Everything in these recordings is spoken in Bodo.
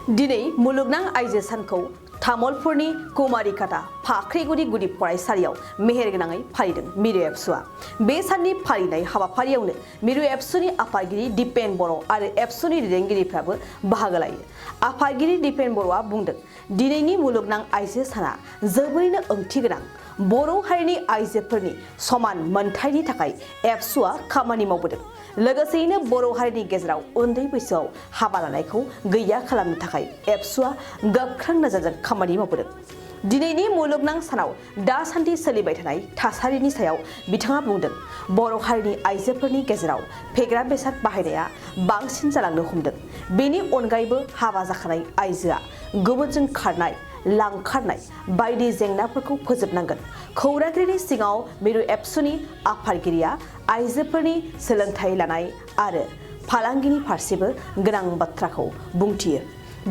दिनै मुलुगनां आइजो सानखौ तामुलपुरनि कुमारिकाटा फाख्रिगुरि गुदि फरायसालियाव मेहेरगोनाङै फालिदों मिरु एबसुआ। बे साननि फालिनाय हाबाफारियावनो मिरु एबसुनि आफादगिरि दिपेन बर' आरो एबसुनि दैदेनगिरिफ्राबो बाहागो लायो। आफादगिरि दिपेन बर'आ बुंदों, दिनैनि मुलुगनां आइजो साना जोबोरैनो ओंथि गोनां। बर' हारिनि आइजोफोरनि समान मोनथायनि थाखाय एबसुआ खामानि मावबोदों। लोगोसेयैनो बर' हारिनि गेजेराव उन्दै बैसोआव हाबा लानायखौ गैया खालामनो थाखाय एबसुआ गोख्रों नोजोरजों खामानि मावबोदों। दिनैनि मुलुगनां सानाव दासान्दि सोलिबाय थानाय थासारिनि सायाव बिथाङा बुंदों, बर' हारिनि आइजोफोरनि गेजेराव फेग्रा बेसाद बाहायनाया बांसिन जालांनो हमदों। बेनि अनगायैबो हाबा जाखानाय आइजोआ गुबुनजों खारनाय, लांखारनाय बायदि जेंनाफोरखौ फोजोबनांगोन। खौरांगिरिनि सिगाङाव मिरु एबसुनि आफादगिरिया आइजोफोरनि सोलोंथाइ लानाय आरो फालांगिनि फारसेबो गोनां बाथ्राखौ बुंथियो।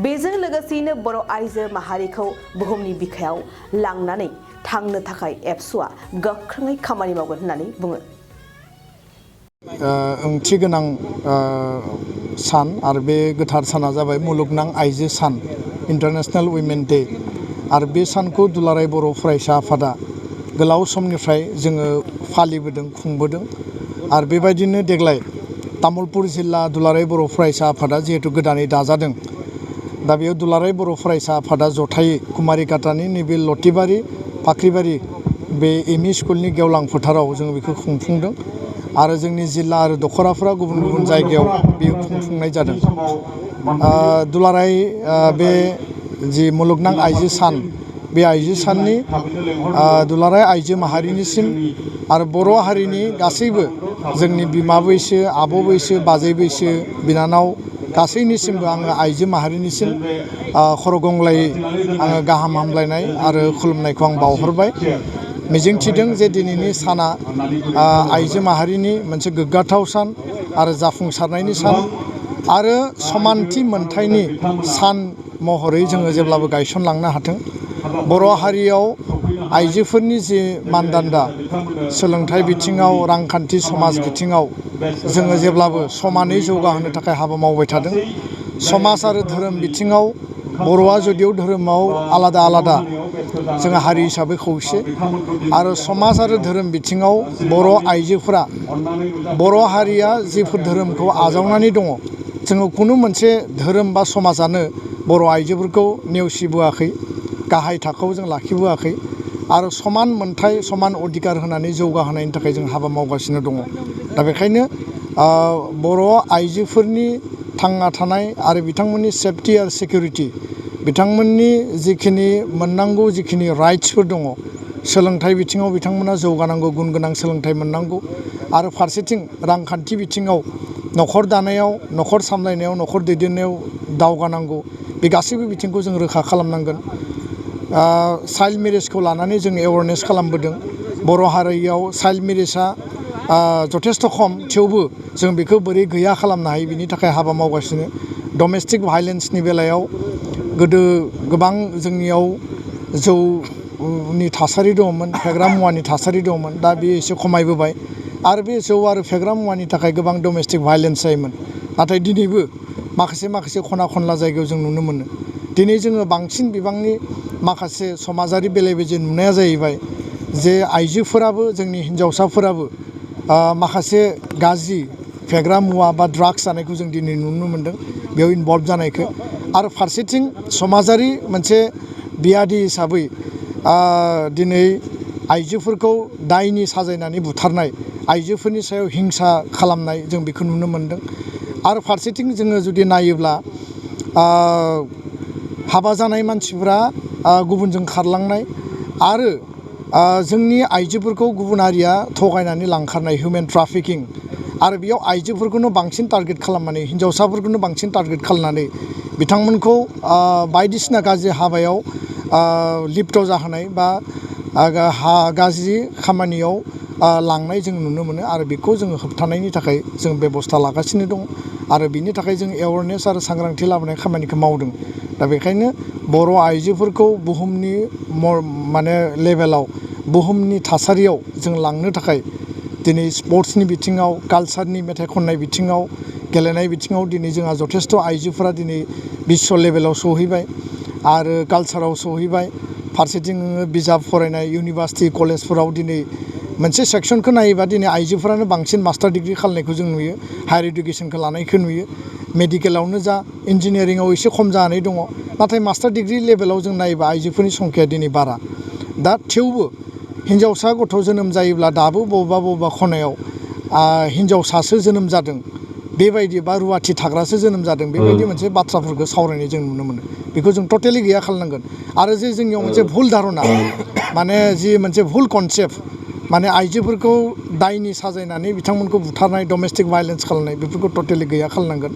बेजों लोगोसेयैनो बर' आइजो माहारिखौ बुहुमनि बिखायाव लांनानै थांनो थाखाय एबसुआ गोख्रोङै खामानि मावगोन होननानै बुङो। ओंथि गोनां सान आरो बे गोथार साना जाबाय मुलुगनां आइजो सान, इन्टारनेशनेल उइमेन डे। आरो बे सानखौ दुलाराय बर' फरायसा आफादा गोलाव समनिफ्राय जोङो फालिबोदों, खुंबोदों। आरो बेबायदिनो देग्लाय तामुलपुर जिल्ला दुलाराय बर' फरायसा आफादा जिहेतु गोदानै दाजादों, दा बेयाव दुलाराय बर' फरायसा आफादा जथायै कुमारिकाटानि नैबे लतिबारि फाख्रिबारि बे एमइ स्कुलनि गेवलां फोथाराव जों बेखौ खुंफुंदों। आरो जोंनि जिल्ला आरो दख'राफोरा गुबुन गुबुन जायगायाव बेयो खुंफुंनाय जादों। दुलाराय बे जि मुलुगनां आइजो सान, बे आइजो साननि दुलाराय आइजो माहारिनिसिम आरो बर' हारिनि गासैबो जोंनि बिमा बैसो, आब' बैसो, बाजै बैसो, बिनानाव गासैनिसिमबो आङो आइजो माहारिनिसिम खर' गंग्लायै आङो गाहाम हामलायनाय आरो खुलुमनायखौ आं बावहरबाय। मिजिंथिदों जे दिनैनि साना आइजो माहारिनि मोनसे गोग्गाथाव सान आरो जाफुंसारनायनि सान आरो समानथि मोनथायनि सान महरै जोङो जेब्लाबो गायसनलांनो हाथों। बर' हारियाव आइजोफोरनि जि मानदान्दा, सोलोंथाइ बिथिङाव, रांखान्थि समाज बिथिङाव जोङो जेब्लाबो समानै जौगाहोनो थाखाय हाबा मावबाय थादों। समाज आरो धोरोम बिथिङाव बर'आ जुदियाव धोरोमाव आलादा आलादा, जोङो हारि हिसाबै खौसे। आरो समाज आरो धोरोम बिथिङाव बर' आइजोफोरा, बर' हारिया जिफोर धोरोमखौ आजावनानै दङ, जोङो खुनु मोनसे धोरोम बा समाजानो बर' आइजोफोरखौ नेवसिबोआखै, गाहाय थाखोआव जों लाखिबोआखै। आरो समान मोनथाय, समान अधिकार होनानै जौगाहोनायनि थाखाय जों हाबा मावगासिनो दङ। दा बेखायनो बर' आइजोफोरनि थांना थानाय आरो बिथांमोननि सेफटि आरो सिकिउरिटि, बिथांमोननि जिखिनि मोननांगौ जिखिनि राइट्सफोर दङ, सोलोंथाइ बिथिङाव बिथांमोना जौगानांगौ, गुन गोनां सोलोंथाइ मोननांगौ। आरो फारसेथिं रांखान्थि बिथिङाव, न'खर दानायाव, न'खर सामलायनायाव, न'खर दैदेननायाव दावगानांगौ। बे गासैबो बिथिंखौ जों रोखा खालामनांगोन। चाइल्ड मेरेजखौ लानानै जों एवारनेस खालामबोदों। बर' हारियाव चाइल्ड मेरेजआ जथेस्थ' खम, थेवबो जों बेखौ बोरै गैया खालामनो हायो बिनि थाखाय हाबा मावगासिनो। डमेस्टिक भायलेन्सनि बेलायाव गोदो गोबां जोंनियाव जौनि थासारि दङमोन, फेग्रा मुवानि थासारि दङमोन। दा बे एसे खमायबोबाय। आरो बे जौ आरो फेग्रा मुवानि थाखाय गोबां डमेस्टिक भायलेन्स जायोमोन। नाथाय दिनैबो माखासे खना खनला जायगायाव जों नुनो मोनो। दिनै जोङो बांसिन बिबांनि माखासे समाजारि बेले बेजे नुनाया जाहैबाय जे आइजोफोराबो, जोंनि हिन्जावसाफोराबो माखासे गाज्रि फेग्रा मुवा बा ड्राग्स जानायखौ जों दिनै नुनो मोन्दों, बेयाव इनभल्भ जानायखौ। आरो फारसेथिं समाजारि मोनसे बियादि हिसाबै दिनै आइजोफोरखौ दायनि साजायनानै बुथारनाय, आइजोफोरनि सायाव हिंसा खालामनाय जों बेखौ नुनो मोन्दों। आरो फारसेथिं जोङो जुदि नायोब्ला हाबा जानाय मानसिफ्रा गुबुनजों खारलांनाय आरो जोंनि आइजोफोरखौ गुबुन हारिया थगायनानै लांखारनाय, हिउमेन ट्राफिकिं। आरो बेयाव आइजोफोरखौनो बांसिन टारगेट खालामनानै, हिन्जावसाफोरखौनो बांसिन टारगेट खालामनानै बिथांमोनखौ बायदिसिना गाज्रि हाबायाव लिप्त जाहोनाय बा गाज्रि खामानियाव लांनाय जों नुनो मोनो। आरो बेखौ जोङो होबथानायनि थाखाय जों बेबस्था लागासिनो दं। आरो बिनि थाखाय जों एवारनेस आरो सांग्रांथि लाबोनाय खामानिखौ मावदों। दा बेखायनो बर' आइजोफोरखौ बुहुमनि लेभेलाव, बुहुमनि थासारियाव जों लांनो थाखाय दिनै स्पर्ट्सनि बिथिङाव, कालसारनि मेथाइ खननाय बिथिङाव, गेलेनाय बिथिङाव दिनै जोंहा जथेस्थ' आइजोफोरा दिनै बिश्व लेभेलाव सौहैबाय आरो कालसाराव सौहैबाय फारसेथिं बिजाब फरायनाय इउनिभार्सिटि कलेजफोराव दिनै मोनसे सेक्सनखौ नायोबा दिनै आइजोफोरानो बांसिन मास्टार डिग्रि खालामनायखौ जों नुयो हायार इडुकेसनखौ लानायखौ नुयो मेडिकेलावनो जा इन्जिनियारिंआव एसे खम जानानै दङ नाथाय मास्टार डिग्रि लेभेलाव जों नायोबा आइजोफोरनि संख्याया दिनै बारा दा थेवबो हिन्जावसा गथ' जोनोम जायोब्ला दाबो बबेबा खनायाव हिन्जावसासो जोनोम जादों बेबायदि बा रुवाथि थाग्रासो जोनोम जादों बेबायदि मोनसे बाथ्राफोरखौ सावरायनाय जों नुनो मोनो बेखौ जों टटेलि गैया खालामनांगोन आरो जे जोंनियाव मोनसे भुल धारना माने जि मोनसे भुल कनसेप्ट माने आइजोफोरखौ दायनि साजायनानै बिथांमोनखौ बुथारनाय डमेस्टिक भायलेन्स खालामनाय बेफोरखौ टटेलि गैया खालामनांगोन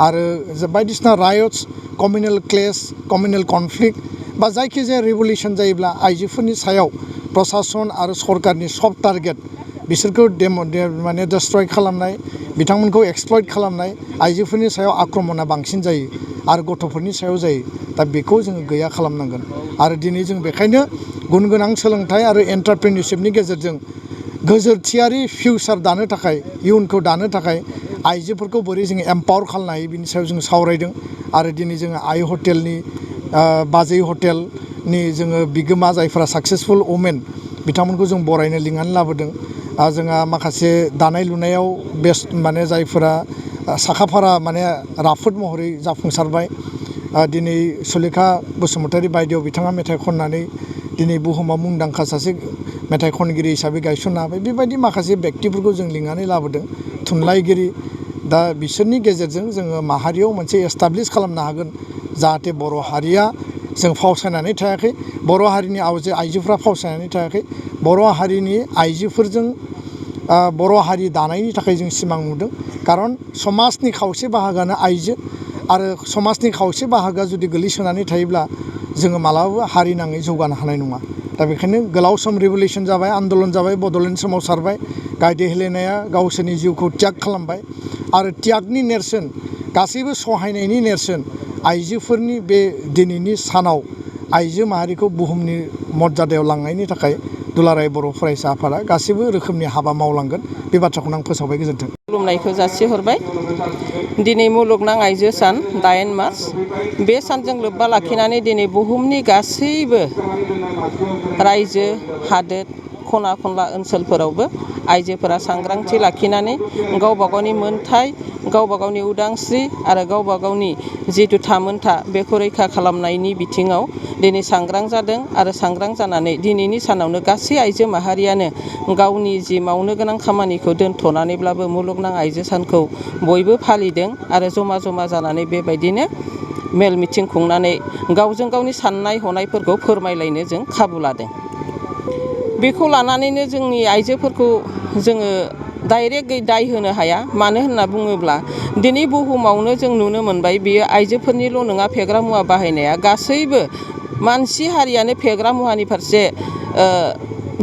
आरो बायदिसिना रायट्स कमिउनेल क्लेश कमिउनेल कनफ्लिक्ट बा जायखिजाया रिभलिउसन जायोब्ला आइजोफोरनि सायाव प्रसासन आरो सरकारनि सब टारगेट बिसोरखौ माने डिस्ट्रय खालामनाय बिथांमोनखौ एक्सप्लइट खालामनाय आइजोफोरनि सायाव आक्रमणा बांसिन जायो आरो गथ'फोरनि सायाव जायो दा बेखौ जोङो गैया खालामनांगोन आरो दिनै जों बेखायनो गुन गोनां सोलोंथाइ आरो एन्टारप्रेनिउरशिपनि गेजेरजों गोजोरथियारि फिउचार दानो थाखाय इयुनखौ दानो थाखाय आइजोफोरखौ बोरै जोङो एम्पावर खालामनो हायो बिनि सायाव जों सावरायदों आरो दिनै जोङो आइ हटेलनि बाजै हटेलनि जोङो बिगोमा जायफोरा साक्सेसफुल वमेन बिथांमोनखौ जों बरायनो लिंनानै लाबोदों जोंहा माखासे दानाय लुनायाव बेस्ट माने जायफोरा साखाफारा माने राफोद महरै जाफुंसारबाय दिनै सुलेखा बसुमतारी बायदियाव बिथाङा मेथाइ खननानै दिनै बुहुमाव मुंदांखा सासे मेथाइ खनगिरि हिसाबै गायसननो हाबाय बेबायदि माखासे बेक्तिफोरखौ जों लिंनानै लाबोदों थुनलाइगिरि दा बिसोरनि गेजेरजों जोङो माहारियाव मोनसे एस्टाब्लिश खालामनो हागोन जाहाथे बर' हारिया जों फावसायनानै थायाखै बर' हारिनि आइजोफ्रा फावसायनानै थायाखै बर' हारिनि आइजोफोरजों बर' हारि दानायनि थाखाय जों सिमां नुदों खारन समाजनि खावसे बाहागोआनो आइजो आरो समाजनि खावसे बाहागोआ जुदि गोलैसोनानै थायोब्ला जोङो मालाबाबो हारि नाङै जौगानो हानाय नङा दा बेखायनो गोलाव सम रिभलिउसन जाबाय आन्दलन जाबाय बड'लेण्ड सोमावसारबाय गायदे हेलेनाया गावसोरनि जिउखौ त्याग खालामबाय आरो त्यागनि नेरसोन गासैबो सहायनायनि नेरसोन आइजोफोरनि बे दिनैनि सानाव आइजो माहारिखौ बुहुमनि मर्यादायाव लांनायनि थाखाय दुलाराय बर' फरायसा आफादा गासैबो रोखोमनि हाबा मावलांगोन बे बाथ्राखौनो आं फोसावबाय गोजोन्थों खुलुमनायखौ जासिहरबाय दिनै मुलुगनां आइजो सान 8 मार्च बे सानजों लोब्बा लाखिनानै दिनै बुहुमनि गासैबो रायजो हादोर खना खनला ओनसोलफोरावबो आइजोफोरा सांग्रांथि लाखिनानै गावबा गावनि मोनथाय गावबा गावनि उदांस्रि आरो गावबा गावनि जिथु थामोनथा बेखौ रैखा खालामनायनि बिथिङाव दिनै सांग्रां जादों आरो सांग्रां जानानै दिनैनि सानावनो गासै आइजो माहारियानो गावनि जि मावनो गोनां खामानिखौ दोनथ'नानैब्लाबो मुलुगनां आइजो सानखौ बयबो फालिदों आरो जमा जमा जानानै बेबायदिनो मेल मिथिं खुंनानै गावजों गावनि साननाय हनायफोरखौ फोरमायलायनो जों खाबु लादों बेखौ लानानैनो जोंनि आइजोफोरखौ जोङो डाइरेक्टयै दाय होनो हाया मानो होनना बुङोब्ला दिनै बुहुमावनो जों नुनो मोनबाय बियो आइजोफोरनिल' नङा फेग्रा मुवा बाहायनाया गासैबो मानसि हारियानो फेग्रा मुवानि फारसे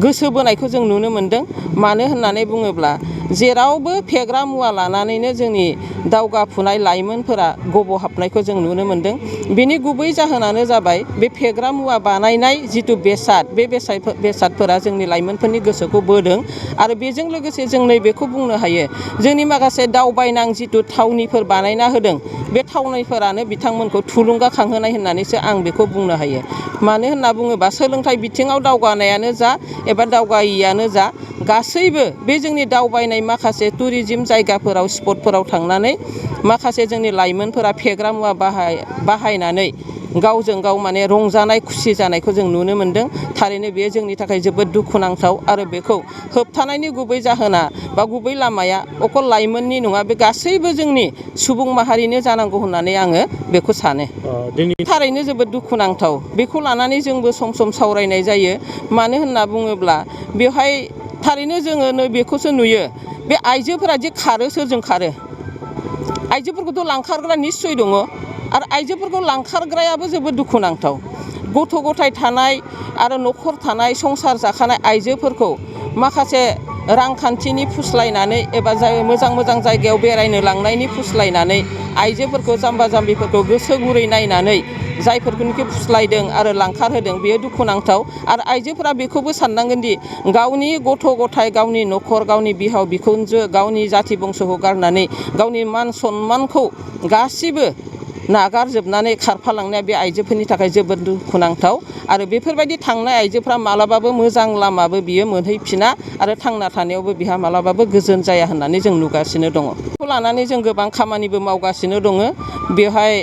गोसो बोनायखौ जों नुनो मोनदों मानो होननानै बुङोब्ला जेरावबो फेग्रा मुवा लानानैनो जोंनि दावगाफुनाय लाइमोनफोरा गब'हाबनायखौ जों नुनो मोनदों बेनि गुबै जाहोनानो जाबाय बे फेग्रा मुवा बानायनाय जिथु बेसाद बे बेसादफोरा जोंनि लाइमोनफोरनि गोसोखौ बोदों आरो बेजों लोगोसे जों नैबेखौ बुंनो हायो जोंनि माखासे दावबायनां जिथु थावनिफोर बानायना होदों बे थावनिफोरानो बिथांमोनखौ थुलुंगाखांहोनाय होननानैसो आं बेखौ बुंनो हायो मानो होनना बुङोबा सोलोंथाइ बिथिङाव दावगानायानो जा एबा दावगायैयानो जा गासैबो बे जोंनि दावबायनाय माखासे टुरिजिम जायगाफोराव स्पटफोराव थांनानै माखासे जोंनि लाइमोनफोरा फेग्रा मुवा बाहायनानै गावजों गाव माने रंजानाय खुसि जानायखौ जों नुनो मोनदों थारैनो बेयो जोंनि थाखाय जोबोद दुखुनांथाव आरो बेखौ होबथानायनि गुबै जाहोना बा गुबै लामाया अकल लाइमोननि नङा बे गासैबो जोंनि सुबुं माहारिनो जानांगौ होननानै आङो बेखौ सानो थारैनो जोबोद दुखुनांथाव बेखौ लानानै जोंबो सम सम सावरायनाय जायो मानो होनना बुङोब्ला बेवहाय थारैनो जोङो बेखौसो नुयो बे आइजोफोरा जे खारो सोरजों खारो आइजोफोरखौथ' लांखारग्रा निस्सय दङ आरो आइजोफोरखौ लांखारग्रायाबो जोबोद दुखुनांथाव गथ' गथाय थानाय आरो न'खर थानाय संसार जाखानाय आइजोफोरखौ माखासे रांखान्थिनि फुस्लायनानै एबा मोजां मोजां जायगायाव बेरायनो लांनायनि फुस्लायनानै आइजोफोरखौ जाम्बा जाम्बिफोरखौ गोसो गुरै नायनानै जायफोरखौनोखि फुस्लायदों आरो लांखारहोदों बेयो दुखुनांथाव आरो आइजोफोरा बेखौबो साननांगोन दि गावनि गथ' गथाय गावनि न'खर गावनि बिहाव बिखुनजो गावनि जाथि बंस'खौ गारनानै गावनि मान सन्मानखौ गासिबो नागारजोबनानै खारफालांनाया बे आइजोफोरनि थाखाय जोबोद दुखुनांथाव आरो बेफोरबायदि थांनाय आइजोफ्रा मालाबाबो मोजां लामाबो बियो मोनहैफिना आरो थांना थानायावबो बिहा मालाबाबो गोजोन जाया होननानै जों नुगासिनो दङ। बेखौ लानानै जों गोबां खामानिबो मावगासिनो दङ। बेवहाय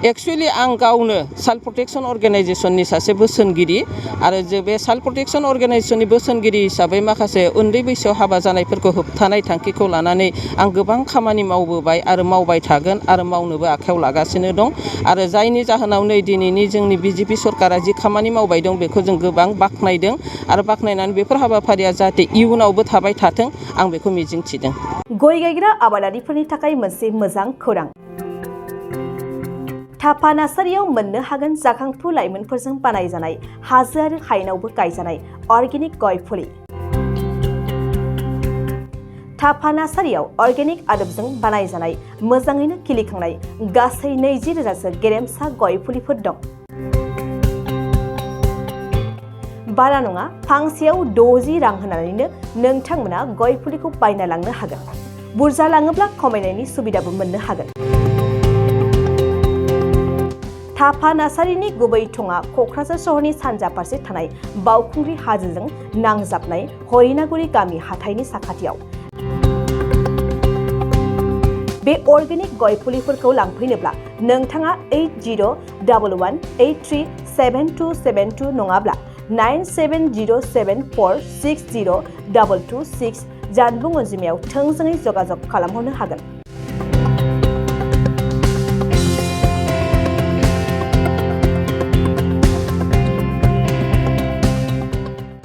एक्सुवेलि आं गावनो चाइल्ड प्रटेक्शन अर्गेनाइजेसननि सासे बोसोनगिरि आरो बे चाइल्ड प्रटेक्शन अर्गेनाइजेसननि बोसोनगिरि हिसाबै माखासे उन्दै बैसोआव हाबा जानायफोरखौ होबथानाय थांखिखौ लानानै आं गोबां खामानि मावबोबाय आरो मावबाय थागोन आरो मावनोबो आखायाव लागासिनो दं आरो जायनि जाहोनाव नै दिनैनि जोंनि बिजेपि सरकारा जि खामानि मावबाय दं बेखौ जों गोबां बाख्नायदों आरो बाख्नायनानै बेफोर हाबाफारिया जाहाथे इयुनावबो थाबाय थाथों आं बेखौ मिजिंथिदों। गय गायग्रा आबादारिफोरनि थाखाय मोनसे मोजां खौरां। थापा नार्सारियाव मोननो हागोन जाखांफु लाइमोनफोरजों बानायजानाय हाजो आरो हायेनावबो गायजानाय अर्गेनिक गय फुलि। थापा नार्सारियाव अर्गेनिक आदबजों बानायजानाय मोजाङैनो खिलिखांनाय गासै 20,000सो गेरेमसा गय फुलिफोर दं। बारा नङा, फांसेयाव 60 रां होनानैनो नोंथांमोना गय फुलिखौ बायना लांनो हागोन। बुरजा लाङोब्ला खमायनायनि सुबिदाबो मोननो हागोन। थापा नार्सारिनि गुबै थङा क'क्राझार सहरनि सानजा फारसे थानाय बावखुंग्रि हाजोजों नांजाबनाय हरिनागुरि गामि हाथाइनि साखाथियाव। बे अर्गेनिक गय फुलिफोरखौ लांफैनोब्ला नोंथाङा 8011837272 नङाब्ला 9707460226 जानबुं अनजिमायाव थोंजोङै जगाजग खालामहरनो हागोन।